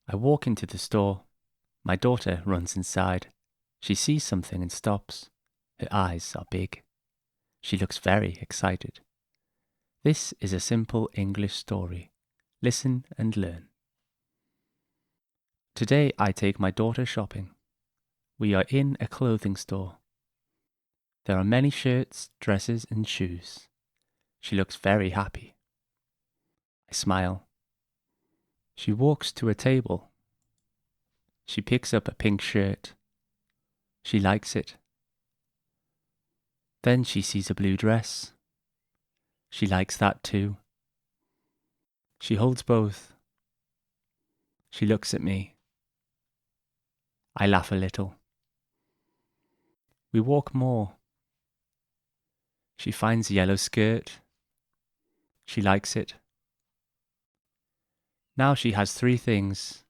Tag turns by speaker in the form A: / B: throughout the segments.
A: I walk into the store. My daughter runs inside. She sees something and stops. Her eyes are big. She looks very excited. This is a simple English story. Listen and learn. Today I take my daughter shopping. We are in a clothing store. There are many shirts, dresses and shoes. She looks very happy. I smile. She walks to a table. She picks up a pink shirt. She likes it. Then she sees a blue dress. She likes that too. She holds both. She looks at me. I laugh a little. We walk more. She finds a yellow skirt. She likes it. Now she has 3 things.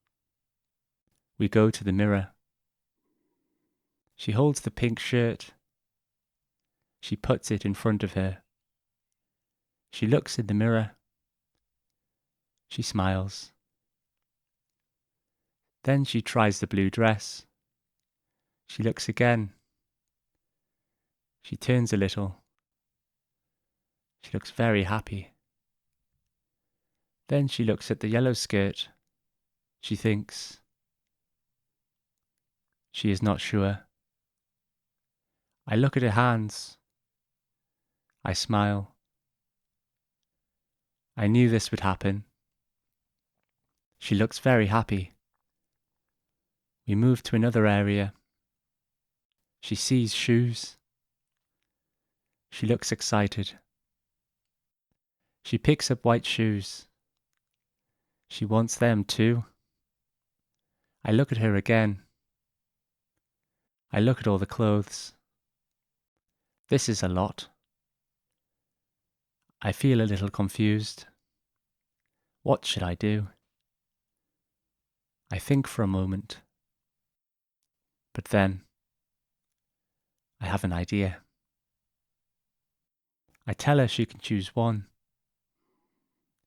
A: We go to the mirror. She holds the pink shirt. She puts it in front of her. She looks in the mirror. She smiles. Then she tries the blue dress. She looks again. She turns a little. She looks very happy. Then she looks at the yellow skirt. She thinks. She is not sure. I look at her hands. I smile. I knew this would happen. She looks very happy. We move to another area. She sees shoes. She looks excited. She picks up white shoes. She wants them too. I look at her again. I look at all the clothes. This is a lot. I feel a little confused. What should I do? I think for a moment. But then, I have an idea. I tell her she can choose one.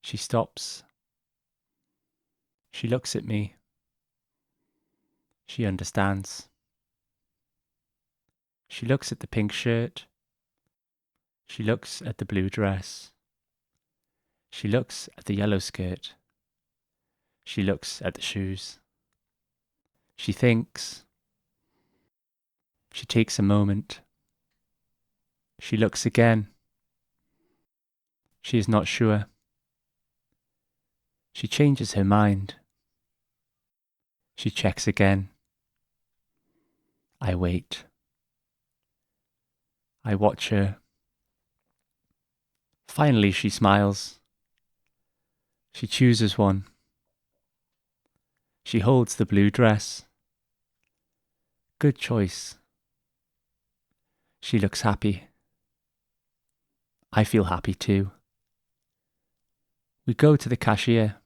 A: She stops. She looks at me. She understands. She looks at the pink shirt. She looks at the blue dress. She looks at the yellow skirt. She looks at the shoes. She thinks. She takes a moment. She looks again. She is not sure. She changes her mind. She checks again. I wait. I watch her. Finally she smiles. She chooses one. She holds the blue dress. Good choice. She looks happy. I feel happy too. We go to the cashier.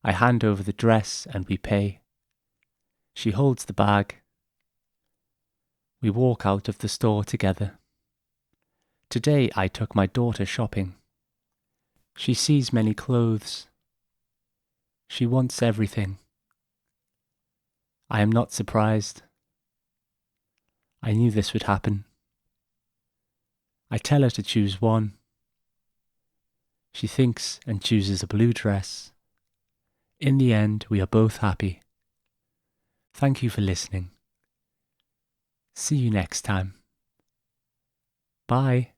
A: I hand over the dress and we pay. She holds the bag. We walk out of the store together. Today I took my daughter shopping. She sees many clothes. She wants everything. I am not surprised. I knew this would happen. I tell her to choose one. She thinks and chooses a blue dress. In the end, we are both happy. Thank you for listening. See you next time. Bye.